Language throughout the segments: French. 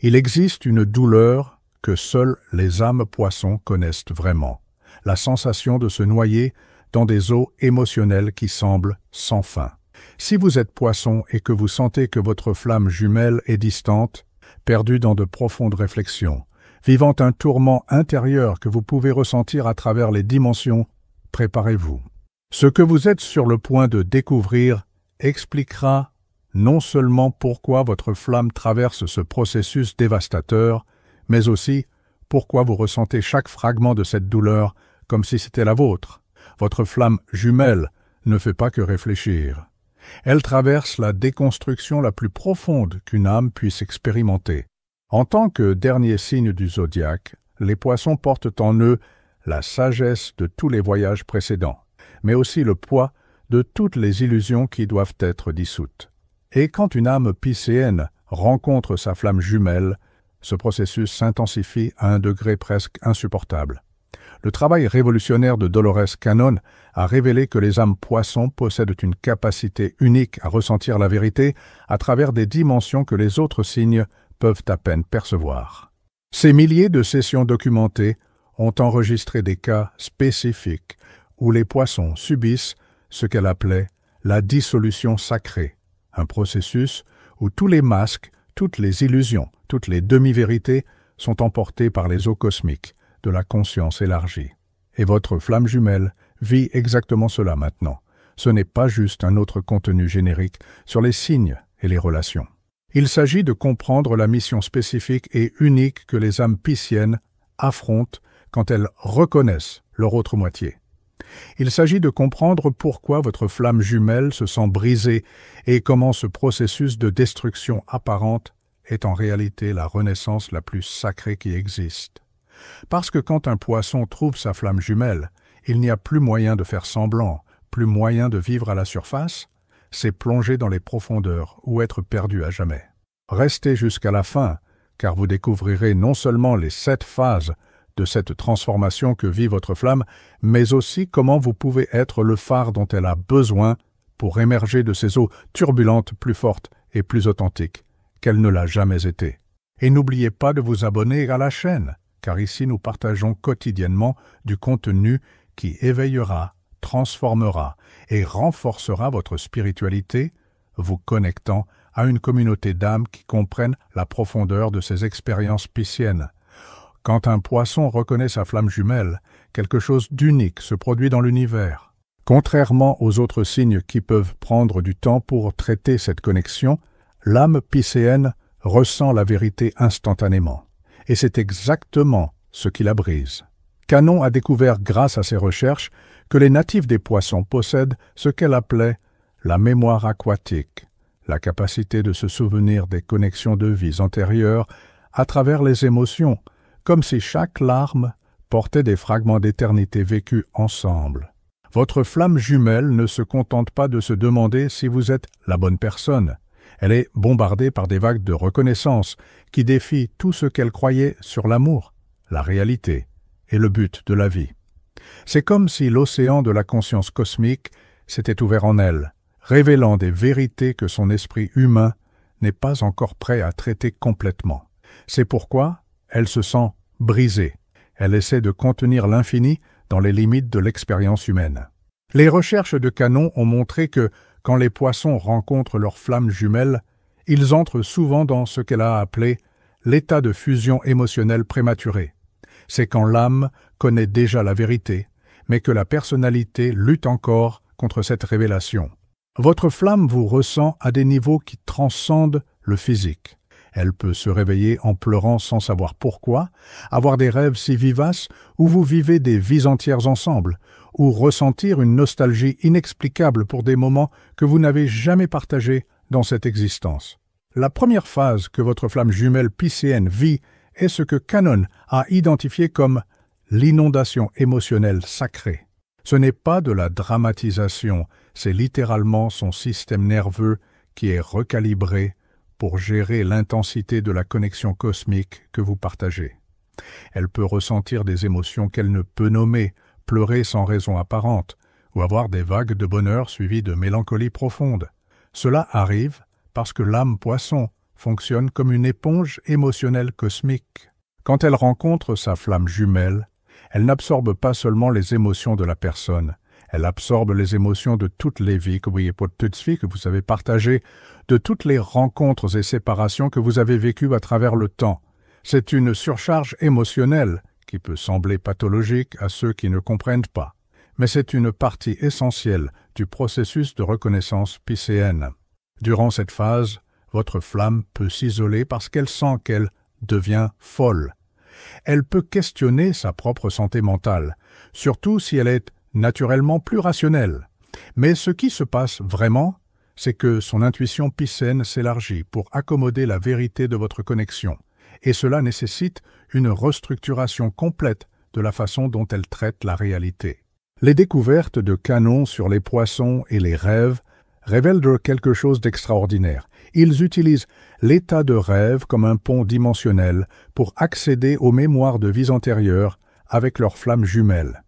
Il existe une douleur que seules les âmes poissons connaissent vraiment, la sensation de se noyer dans des eaux émotionnelles qui semblent sans fin. Si vous êtes poisson et que vous sentez que votre flamme jumelle est distante, perdue dans de profondes réflexions, vivant un tourment intérieur que vous pouvez ressentir à travers les dimensions, préparez-vous. Ce que vous êtes sur le point de découvrir expliquera non seulement pourquoi votre flamme traverse ce processus dévastateur, mais aussi pourquoi vous ressentez chaque fragment de cette douleur comme si c'était la vôtre. Votre flamme jumelle ne fait pas que réfléchir. Elle traverse la déconstruction la plus profonde qu'une âme puisse expérimenter. En tant que dernier signe du zodiaque, les poissons portent en eux la sagesse de tous les voyages précédents, mais aussi le poids de toutes les illusions qui doivent être dissoutes. Et quand une âme piscéenne rencontre sa flamme jumelle, ce processus s'intensifie à un degré presque insupportable. Le travail révolutionnaire de Dolores Cannon a révélé que les âmes poissons possèdent une capacité unique à ressentir la vérité à travers des dimensions que les autres signes peuvent à peine percevoir. Ces milliers de sessions documentées ont enregistré des cas spécifiques où les poissons subissent ce qu'elle appelait la dissolution sacrée, un processus où tous les masques, toutes les illusions, toutes les demi-vérités sont emportés par les eaux cosmiques de la conscience élargie. Et votre flamme jumelle vit exactement cela maintenant. Ce n'est pas juste un autre contenu générique sur les signes et les relations. Il s'agit de comprendre la mission spécifique et unique que les âmes pisciennes affrontent quand elles reconnaissent leur autre moitié. Il s'agit de comprendre pourquoi votre flamme jumelle se sent brisée et comment ce processus de destruction apparente est en réalité la renaissance la plus sacrée qui existe. Parce que quand un poisson trouve sa flamme jumelle, il n'y a plus moyen de faire semblant, plus moyen de vivre à la surface, c'est plonger dans les profondeurs ou être perdu à jamais. Restez jusqu'à la fin, car vous découvrirez non seulement les 7 phases de cette transformation que vit votre flamme, mais aussi comment vous pouvez être le phare dont elle a besoin pour émerger de ces eaux turbulentes plus fortes et plus authentiques qu'elle ne l'a jamais été. Et n'oubliez pas de vous abonner à la chaîne, car ici nous partageons quotidiennement du contenu qui éveillera, transformera et renforcera votre spiritualité, vous connectant à une communauté d'âmes qui comprennent la profondeur de ces expériences pisciennes. Quand un poisson reconnaît sa flamme jumelle, quelque chose d'unique se produit dans l'univers. Contrairement aux autres signes qui peuvent prendre du temps pour traiter cette connexion, l'âme piscéenne ressent la vérité instantanément. Et c'est exactement ce qui la brise. Cannon a découvert grâce à ses recherches que les natifs des poissons possèdent ce qu'elle appelait la mémoire aquatique, la capacité de se souvenir des connexions de vies antérieures à travers les émotions, comme si chaque larme portait des fragments d'éternité vécus ensemble. Votre flamme jumelle ne se contente pas de se demander si vous êtes la bonne personne. Elle est bombardée par des vagues de reconnaissance qui défient tout ce qu'elle croyait sur l'amour, la réalité et le but de la vie. C'est comme si l'océan de la conscience cosmique s'était ouvert en elle, révélant des vérités que son esprit humain n'est pas encore prêt à traiter complètement. C'est pourquoi elle se sent brisée. Elle essaie de contenir l'infini dans les limites de l'expérience humaine. Les recherches de Cannon ont montré que, quand les poissons rencontrent leur flamme jumelle, ils entrent souvent dans ce qu'elle a appelé l'état de fusion émotionnelle prématurée. C'est quand l'âme connaît déjà la vérité, mais que la personnalité lutte encore contre cette révélation. Votre flamme vous ressent à des niveaux qui transcendent le physique. Elle peut se réveiller en pleurant sans savoir pourquoi, avoir des rêves si vivaces où vous vivez des vies entières ensemble, ou ressentir une nostalgie inexplicable pour des moments que vous n'avez jamais partagés dans cette existence. La première phase que votre flamme jumelle piscéenne vit est ce que Cannon a identifié comme l'inondation émotionnelle sacrée. Ce n'est pas de la dramatisation, c'est littéralement son système nerveux qui est recalibré pour gérer l'intensité de la connexion cosmique que vous partagez. Elle peut ressentir des émotions qu'elle ne peut nommer, pleurer sans raison apparente, ou avoir des vagues de bonheur suivies de mélancolie profonde. Cela arrive parce que l'âme poisson fonctionne comme une éponge émotionnelle cosmique. Quand elle rencontre sa flamme jumelle, elle n'absorbe pas seulement les émotions de la personne, elle absorbe les émotions de toutes les vies que vous avez partagées, de toutes les rencontres et séparations que vous avez vécues à travers le temps. C'est une surcharge émotionnelle qui peut sembler pathologique à ceux qui ne comprennent pas, mais c'est une partie essentielle du processus de reconnaissance piscéenne. Durant cette phase, votre flamme peut s'isoler parce qu'elle sent qu'elle devient folle. Elle peut questionner sa propre santé mentale, surtout si elle est naturellement plus rationnelle. Mais ce qui se passe vraiment, c'est que son intuition piscène s'élargit pour accommoder la vérité de votre connexion, et cela nécessite une restructuration complète de la façon dont elle traite la réalité. Les découvertes de Canon sur les poissons et les rêves révèlent quelque chose d'extraordinaire. Ils utilisent l'état de rêve comme un pont dimensionnel pour accéder aux mémoires de vies antérieures avec leur flamme jumelle.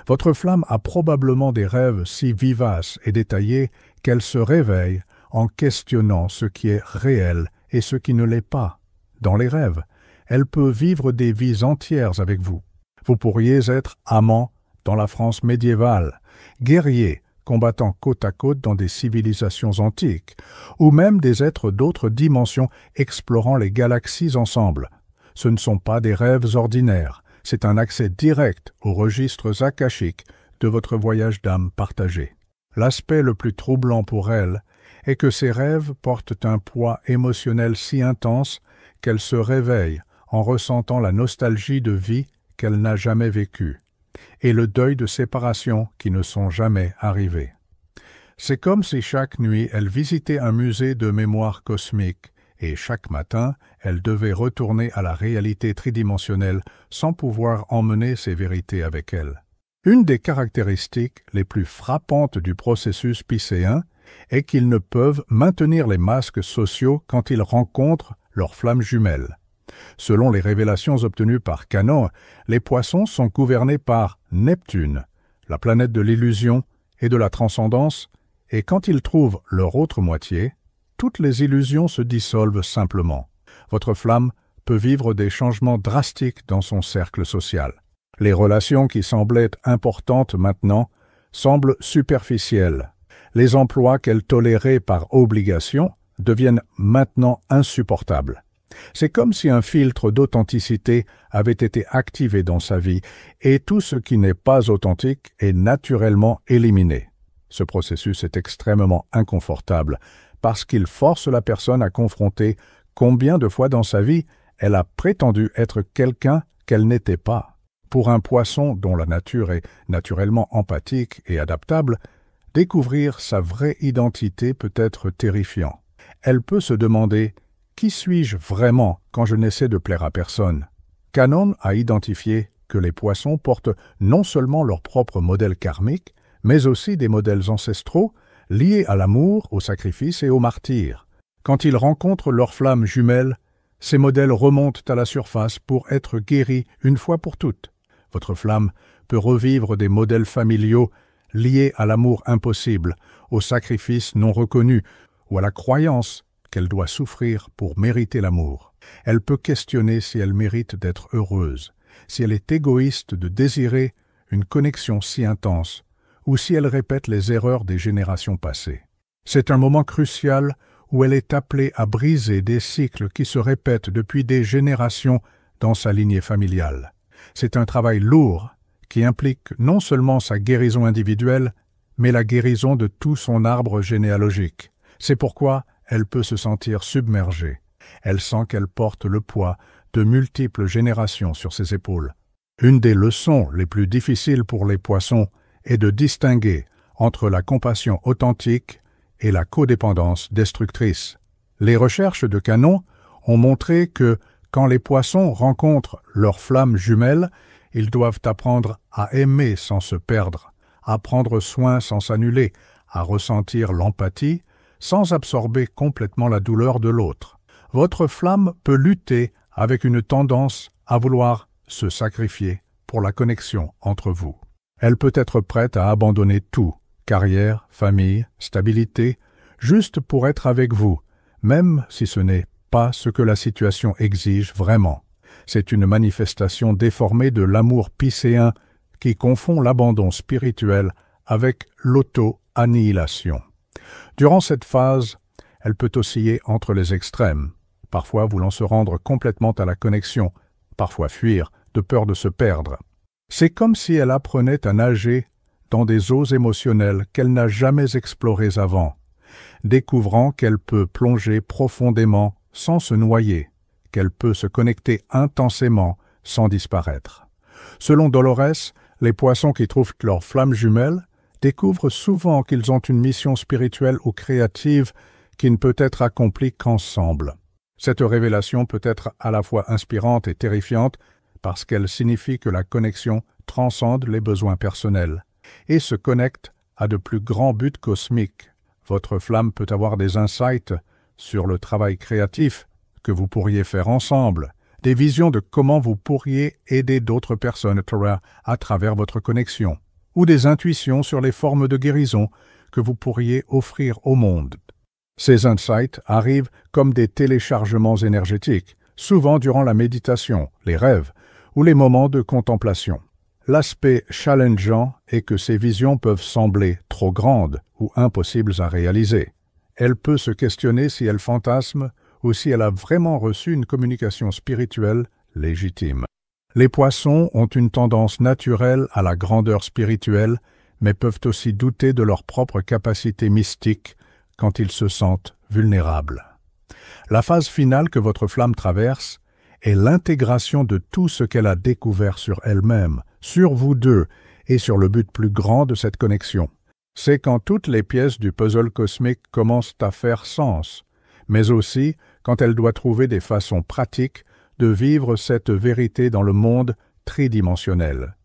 Votre flamme a probablement des rêves si vivaces et détaillés qu'elle se réveille en questionnant ce qui est réel et ce qui ne l'est pas. Dans les rêves, elle peut vivre des vies entières avec vous. Vous pourriez être amant dans la France médiévale, guerrier combattant côte à côte dans des civilisations antiques, ou même des êtres d'autres dimensions explorant les galaxies ensemble. Ce ne sont pas des rêves ordinaires, c'est un accès direct aux registres akashiques de votre voyage d'âme partagé. L'aspect le plus troublant pour elle est que ces rêves portent un poids émotionnel si intense qu'elle se réveille en ressentant la nostalgie de vie qu'elle n'a jamais vécue et le deuil de séparation qui ne sont jamais arrivés. C'est comme si chaque nuit elle visitait un musée de mémoire cosmique et chaque matin elle devait retourner à la réalité tridimensionnelle sans pouvoir emmener ses vérités avec elle. Une des caractéristiques les plus frappantes du processus piscéen est qu'ils ne peuvent maintenir les masques sociaux quand ils rencontrent leur flamme jumelle. Selon les révélations obtenues par Canon, les poissons sont gouvernés par Neptune, la planète de l'illusion et de la transcendance, et quand ils trouvent leur autre moitié, toutes les illusions se dissolvent simplement. Votre flamme peut vivre des changements drastiques dans son cercle social. Les relations qui semblaient importantes maintenant semblent superficielles. Les emplois qu'elle tolérait par obligation deviennent maintenant insupportables. C'est comme si un filtre d'authenticité avait été activé dans sa vie et tout ce qui n'est pas authentique est naturellement éliminé. Ce processus est extrêmement inconfortable parce qu'il force la personne à confronter combien de fois dans sa vie elle a prétendu être quelqu'un qu'elle n'était pas. Pour un poisson dont la nature est naturellement empathique et adaptable, découvrir sa vraie identité peut être terrifiant. Elle peut se demander « Qui suis-je vraiment quand je n'essaie de plaire à personne ?» Canon a identifié que les poissons portent non seulement leur propre modèle karmique, mais aussi des modèles ancestraux liés à l'amour, au sacrifice et au martyre. Quand ils rencontrent leur flamme jumelle, ces modèles remontent à la surface pour être guéris une fois pour toutes. Votre flamme peut revivre des modèles familiaux liés à l'amour impossible, au sacrifice non reconnu ou à la croyance qu'elle doit souffrir pour mériter l'amour. Elle peut questionner si elle mérite d'être heureuse, si elle est égoïste de désirer une connexion si intense, ou si elle répète les erreurs des générations passées. C'est un moment crucial où elle est appelée à briser des cycles qui se répètent depuis des générations dans sa lignée familiale. C'est un travail lourd qui implique non seulement sa guérison individuelle, mais la guérison de tout son arbre généalogique. C'est pourquoi elle peut se sentir submergée. Elle sent qu'elle porte le poids de multiples générations sur ses épaules. Une des leçons les plus difficiles pour les poissons est de distinguer entre la compassion authentique et la codépendance destructrice. Les recherches de Canon ont montré que quand les poissons rencontrent leur flamme jumelle, ils doivent apprendre à aimer sans se perdre, à prendre soin sans s'annuler, à ressentir l'empathie sans absorber complètement la douleur de l'autre. Votre flamme peut lutter avec une tendance à vouloir se sacrifier pour la connexion entre vous. Elle peut être prête à abandonner tout, carrière, famille, stabilité, juste pour être avec vous, même si ce n'est pas ce que la situation exige vraiment. C'est une manifestation déformée de l'amour piscéen qui confond l'abandon spirituel avec l'auto-annihilation. Durant cette phase, elle peut osciller entre les extrêmes, parfois voulant se rendre complètement à la connexion, parfois fuir, de peur de se perdre. C'est comme si elle apprenait à nager dans des eaux émotionnelles qu'elle n'a jamais explorées avant, découvrant qu'elle peut plonger profondément sans se noyer, qu'elle peut se connecter intensément sans disparaître. Selon Dolores, les poissons qui trouvent leur flamme jumelle découvrent souvent qu'ils ont une mission spirituelle ou créative qui ne peut être accomplie qu'ensemble. Cette révélation peut être à la fois inspirante et terrifiante parce qu'elle signifie que la connexion transcende les besoins personnels et se connecte à de plus grands buts cosmiques. Votre flamme peut avoir des insights sur le travail créatif que vous pourriez faire ensemble, des visions de comment vous pourriez aider d'autres personnes à travers votre connexion, ou des intuitions sur les formes de guérison que vous pourriez offrir au monde. Ces insights arrivent comme des téléchargements énergétiques, souvent durant la méditation, les rêves ou les moments de contemplation. L'aspect challengeant est que ces visions peuvent sembler trop grandes ou impossibles à réaliser. Elle peut se questionner si elle fantasme ou si elle a vraiment reçu une communication spirituelle légitime. Les poissons ont une tendance naturelle à la grandeur spirituelle, mais peuvent aussi douter de leur propre capacité mystique quand ils se sentent vulnérables. La phase finale que votre flamme traverse est l'intégration de tout ce qu'elle a découvert sur elle-même, sur vous deux et sur le but plus grand de cette connexion. C'est quand toutes les pièces du puzzle cosmique commencent à faire sens, mais aussi quand elle doit trouver des façons pratiques de vivre cette vérité dans le monde tridimensionnel.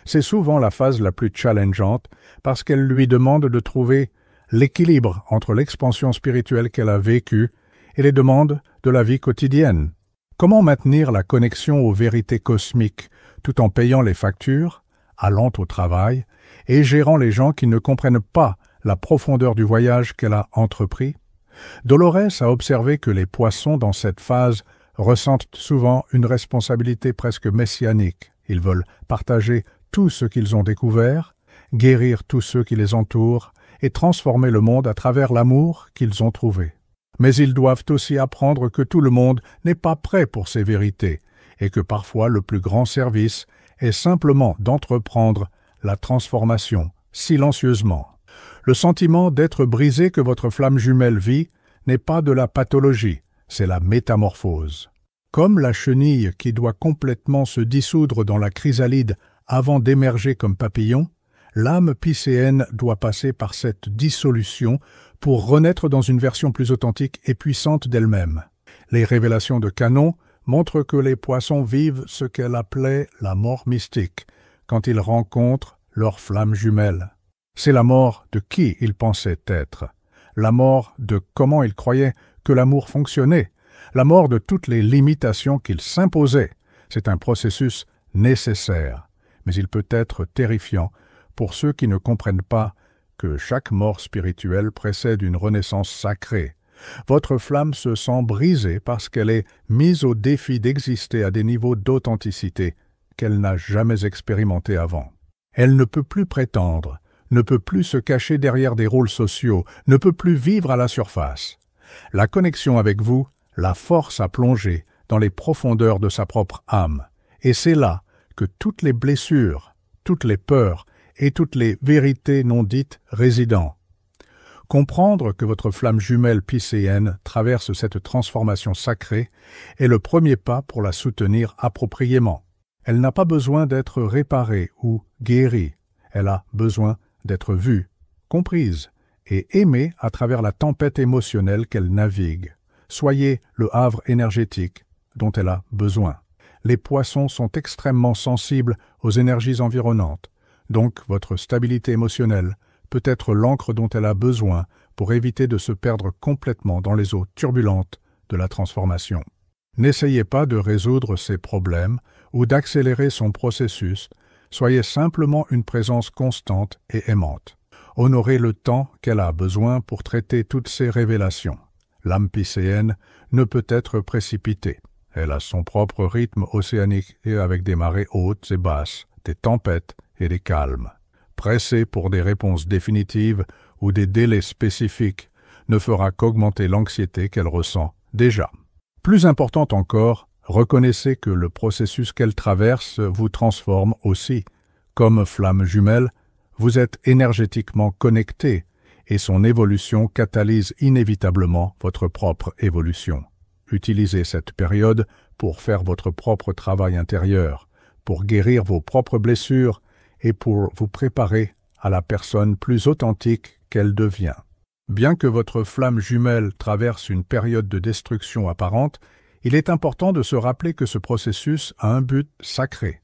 C'est souvent la phase la plus challengeante parce qu'elle lui demande de trouver l'équilibre entre l'expansion spirituelle qu'elle a vécue et les demandes de la vie quotidienne. Comment maintenir la connexion aux vérités cosmiques tout en payant les factures, allant au travail et gérant les gens qui ne comprennent pas la profondeur du voyage qu'elle a entrepris? Dolores a observé que les poissons dans cette phase ressentent souvent une responsabilité presque messianique. Ils veulent partager tout ce qu'ils ont découvert, guérir tous ceux qui les entourent et transformer le monde à travers l'amour qu'ils ont trouvé. Mais ils doivent aussi apprendre que tout le monde n'est pas prêt pour ces vérités et que parfois le plus grand service est simplement d'entreprendre la transformation silencieusement. Le sentiment d'être brisé que votre flamme jumelle vit n'est pas de la pathologie, c'est la métamorphose. Comme la chenille qui doit complètement se dissoudre dans la chrysalide avant d'émerger comme papillon, l'âme piscéenne doit passer par cette dissolution pour renaître dans une version plus authentique et puissante d'elle-même. Les révélations de Canon montrent que les poissons vivent ce qu'elle appelait la mort mystique, quand ils rencontrent leur flamme jumelle. C'est la mort de qui ils pensaient être, la mort de comment ils croyaient que l'amour fonctionnait, la mort de toutes les limitations qu'ils s'imposaient. C'est un processus nécessaire, mais il peut être terrifiant pour ceux qui ne comprennent pas que chaque mort spirituelle précède une renaissance sacrée. Votre flamme se sent brisée parce qu'elle est mise au défi d'exister à des niveaux d'authenticité qu'elle n'a jamais expérimentés avant. Elle ne peut plus prétendre, ne peut plus se cacher derrière des rôles sociaux, ne peut plus vivre à la surface. La connexion avec vous la force à plonger dans les profondeurs de sa propre âme, et c'est là que toutes les blessures, toutes les peurs et toutes les vérités non dites résident. Comprendre que votre flamme jumelle piscéenne traverse cette transformation sacrée est le premier pas pour la soutenir appropriément. Elle n'a pas besoin d'être réparée ou guérie, elle a besoin d'être vue, comprise et aimée à travers la tempête émotionnelle qu'elle navigue. Soyez le havre énergétique dont elle a besoin. Les poissons sont extrêmement sensibles aux énergies environnantes, donc votre stabilité émotionnelle peut être l'encre dont elle a besoin pour éviter de se perdre complètement dans les eaux turbulentes de la transformation. N'essayez pas de résoudre ses problèmes ou d'accélérer son processus, soyez simplement une présence constante et aimante. Honorez le temps qu'elle a besoin pour traiter toutes ces révélations. L'âme piscéenne ne peut être précipitée. Elle a son propre rythme océanique et avec des marées hautes et basses, des tempêtes et des calmes. Presser pour des réponses définitives ou des délais spécifiques ne fera qu'augmenter l'anxiété qu'elle ressent déjà. Plus important encore, reconnaissez que le processus qu'elle traverse vous transforme aussi. Comme flamme jumelle, vous êtes énergétiquement connecté et son évolution catalyse inévitablement votre propre évolution. Utilisez cette période pour faire votre propre travail intérieur, pour guérir vos propres blessures et pour vous préparer à la personne plus authentique qu'elle devient. Bien que votre flamme jumelle traverse une période de destruction apparente, il est important de se rappeler que ce processus a un but sacré.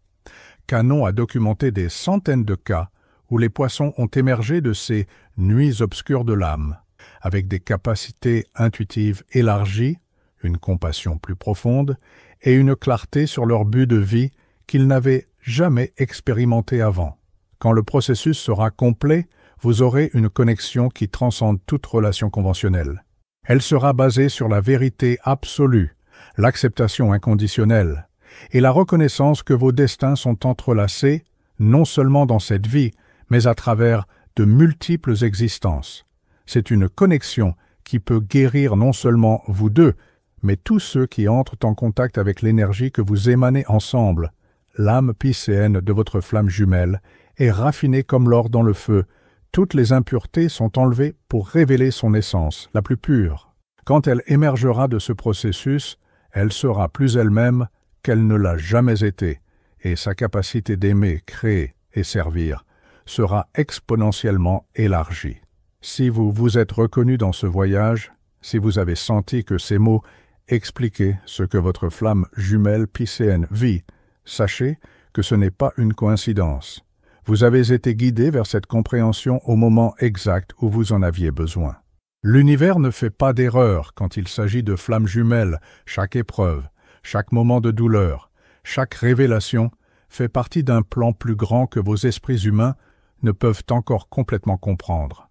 Canon a documenté des centaines de cas où les poissons ont émergé de ces nuits obscures de l'âme, avec des capacités intuitives élargies, une compassion plus profonde et une clarté sur leur but de vie qu'ils n'avaient jamais expérimenté avant. Quand le processus sera complet, vous aurez une connexion qui transcende toute relation conventionnelle. Elle sera basée sur la vérité absolue, l'acceptation inconditionnelle et la reconnaissance que vos destins sont entrelacés, non seulement dans cette vie, mais à travers de multiples existences. C'est une connexion qui peut guérir non seulement vous deux, mais tous ceux qui entrent en contact avec l'énergie que vous émanez ensemble. L'âme piscéenne de votre flamme jumelle est raffinée comme l'or dans le feu. Toutes les impuretés sont enlevées pour révéler son essence, la plus pure. Quand elle émergera de ce processus, elle sera plus elle-même qu'elle ne l'a jamais été, et sa capacité d'aimer, créer et servir sera exponentiellement élargie. Si vous vous êtes reconnu dans ce voyage, si vous avez senti que ces mots expliquaient ce que votre flamme jumelle piscéenne vit, sachez que ce n'est pas une coïncidence. Vous avez été guidé vers cette compréhension au moment exact où vous en aviez besoin. L'univers ne fait pas d'erreur quand il s'agit de flammes jumelles. Chaque épreuve, chaque moment de douleur, chaque révélation fait partie d'un plan plus grand que vos esprits humains ne peuvent encore complètement comprendre.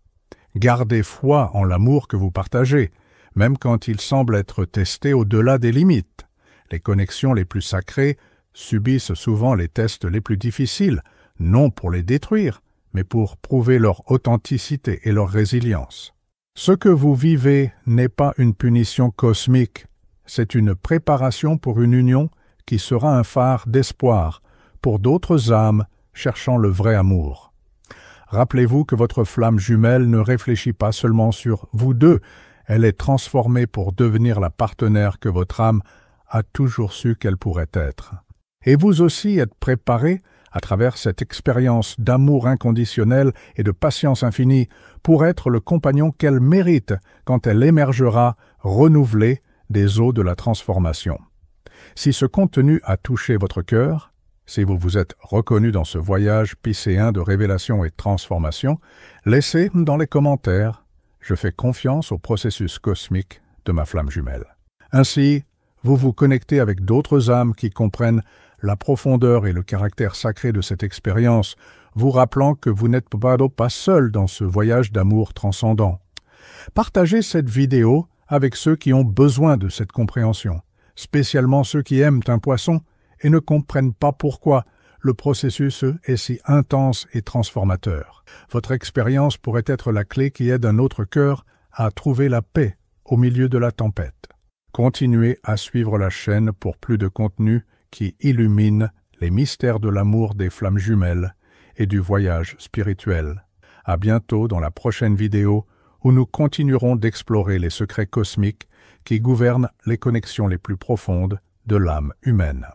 Gardez foi en l'amour que vous partagez, même quand il semble être testé au-delà des limites. Les connexions les plus sacrées subissent souvent les tests les plus difficiles, non pour les détruire, mais pour prouver leur authenticité et leur résilience. Ce que vous vivez n'est pas une punition cosmique, c'est une préparation pour une union qui sera un phare d'espoir pour d'autres âmes cherchant le vrai amour. Rappelez-vous que votre flamme jumelle ne réfléchit pas seulement sur vous deux, elle est transformée pour devenir la partenaire que votre âme a toujours su qu'elle pourrait être. Et vous aussi êtes préparé, à travers cette expérience d'amour inconditionnel et de patience infinie, pour être le compagnon qu'elle mérite quand elle émergera renouvelée des eaux de la transformation. Si ce contenu a touché votre cœur, si vous vous êtes reconnu dans ce voyage piscéen de révélation et de transformation, laissez dans les commentaires « Je fais confiance au processus cosmique de ma flamme jumelle ». Ainsi, vous vous connectez avec d'autres âmes qui comprennent la profondeur et le caractère sacré de cette expérience, vous rappelant que vous n'êtes pas seul dans ce voyage d'amour transcendant. Partagez cette vidéo avec ceux qui ont besoin de cette compréhension, spécialement ceux qui aiment un poisson et ne comprennent pas pourquoi le processus est si intense et transformateur. Votre expérience pourrait être la clé qui aide un autre cœur à trouver la paix au milieu de la tempête. Continuez à suivre la chaîne pour plus de contenu qui illumine les mystères de l'amour des flammes jumelles et du voyage spirituel. À bientôt dans la prochaine vidéo où nous continuerons d'explorer les secrets cosmiques qui gouvernent les connexions les plus profondes de l'âme humaine.